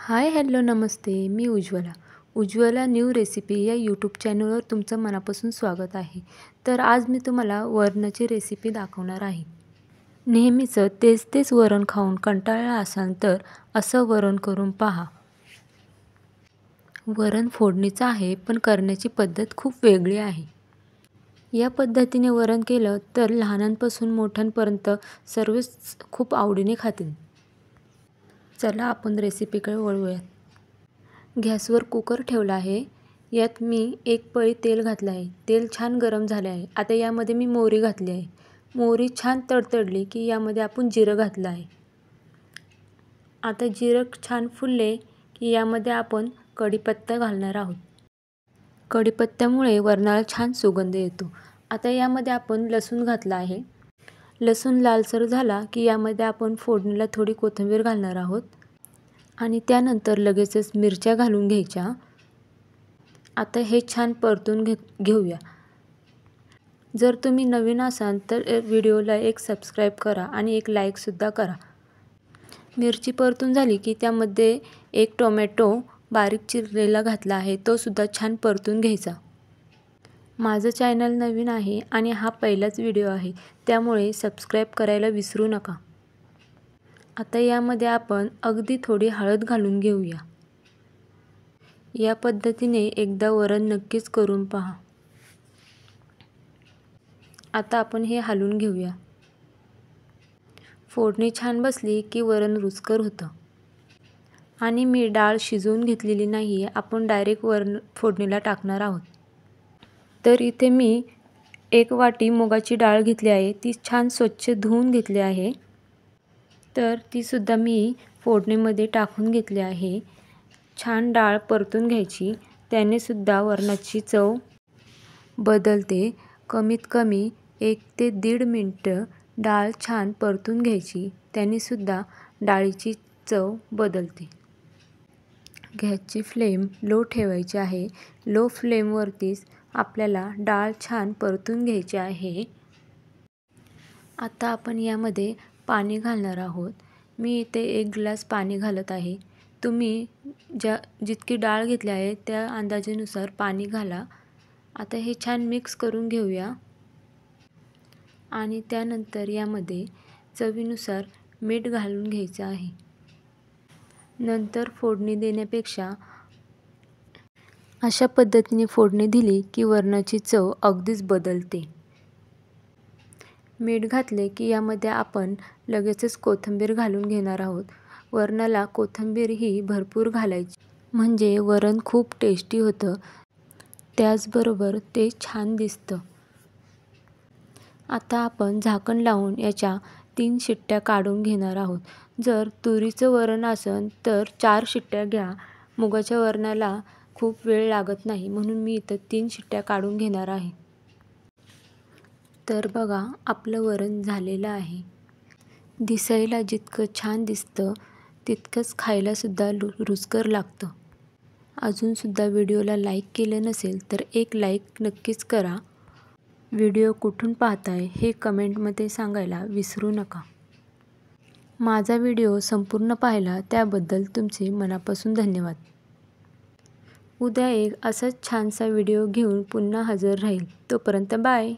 Hi hello नमस्ते. मी Ujjwala new recipe या YouTube चॅनलवर तुमचं मनापासून स्वागत आहे. तर आज मी तुम्हाला वरणाची रेसिपी दाखवणार आहे. नेहमीचं तेच वरण खाऊन कंटाळला असाल तर असं वरण करून पहा. वरण फोडणीचं आहे, पण करण्याची पद्धत खूप वेगळी आहे. या पद्धतीने वरण केलं तर लहानांपासून मोठ्यांपर्यंत सर्वच खूप आवडीने खातील. चला आपण रेसिपीकडे वळूयात. गॅसवर कुकर ठेवला आहे. यात मी 1 पळी तेल घातलं आहे. तेल छान गरम झाले आहे. आता यामध्ये मी मोहरी घातली आहे. मोहरी छान तडतडली की यामध्ये आपण जिरं घातलं आहे. आता जिरं छान फुलले की यामध्ये आपण कढीपत्ता घालणार आहोत. कढीपत्त्यामुळे वरणाला छान सुगंध येतो. आता यामध्ये आपण लसूण घातला आहे. लसूण लालसर झाला की यामध्ये आपण फोडणीला थोडी कोथिंबीर घालणार आहोत आणि त्यानंतर लगेचच मिरच्या घालून घ्यायच्या. आता हे छान परतून घेऊया. जर तुम्ही नवीन असाल तर व्हिडिओला एक सबस्क्राईब करा आणि एक लाईकसुद्धा करा. मिरची परतून झाली की त्यामध्ये 1 टोमॅटो बारीक चिरलेला घातला आहे. तो सुद्धा छान परतून घ्यायचा. माझं चॅनल नवीन आहे आणि हा पहिलाच व्हिडिओ आहे, त्यामुळे सबस्क्राईब करायला विसरू नका. आता यामध्ये आपण अगदी थोडी हळद घालून घेऊया. या पद्धतीने एकदा वरण नक्कीच करून पहा. आता आपण हे हलवून घेऊया. फोडणी छान बसली की वरण रुचकर होतं. आणि मी डाळ शिजवून घेतलेली नाही आहे, आपण डायरेक्ट वरण फोडणीला टाकणार आहोत. तर इथे मी 1 वाटी मुगाची डाळ घेतली आहे. ती छान स्वच्छ धुवून घेतली आहे. तर ती सुद्धा मी फोडणीमध्ये टाकून घेतली आहे. छान डाळ परतून घ्यायची. त्याने सुद्धा वरणाची चव बदलते. कमीत कमी 1 ते 1.5 मिनिटं डाळ छान परतून घ्यायची. त्याने सुद्धा डाळीची चव बदलते. गॅसची फ्लेम लो ठेवायची आहे. लो फ्लेमवरतीच आपल्याला डाळ छान परतून घ्यायची आहे. आता आपण यामध्ये पाणी घालणार आहोत. मी इथे 1 ग्लास पाणी घालत आहे. तुम्ही जितकी डाळ घेतली आहे त्या अंदाजानुसार पाणी घाला. आता हे छान मिक्स करून घेऊया आणि त्यानंतर यामध्ये चवीनुसार मीठ घालून घ्यायचं आहे. नंतर फोडणी देण्यापेक्षा अशा पद्धतीने फोडणी दिली की वरणाची चव अगदीच बदलते. मीठ घातले की यामध्ये आपण लगेचच कोथिंबीर घालून घेणार आहोत. वरणाला कोथिंबीर ही भरपूर घालायची, म्हणजे वरण खूप टेस्टी होतं. त्याचबरोबर ते छान दिसतं. आता आपण झाकण लावून याच्या 3 शिट्ट्या काढून घेणार आहोत. जर तुरीचं वरण असेल तर 4 शिट्ट्या घ्या. मुगाच्या वरणाला खूप वेळ लागत नाही, म्हणून मी इथं 3 शिट्ट्या काढून घेणार आहे. तर बघा, आपलं वरण झालेलं आहे. दिसायला जितकं छान दिसतं तितकंच खायलासुद्धा रुचकर लागतं. अजूनसुद्धा व्हिडिओला लाईक केलं नसेल तर एक लाईक नक्कीच करा. व्हिडिओ कुठून पाहताय हे कमेंटमध्ये सांगायला विसरू नका. माझा व्हिडिओ संपूर्ण पाहिला त्याबद्दल तुमचे मनापासून धन्यवाद. उद्या एक असाच छानसा व्हिडिओ घेऊन पुन्हा हजर राहील. तोपर्यंत बाय.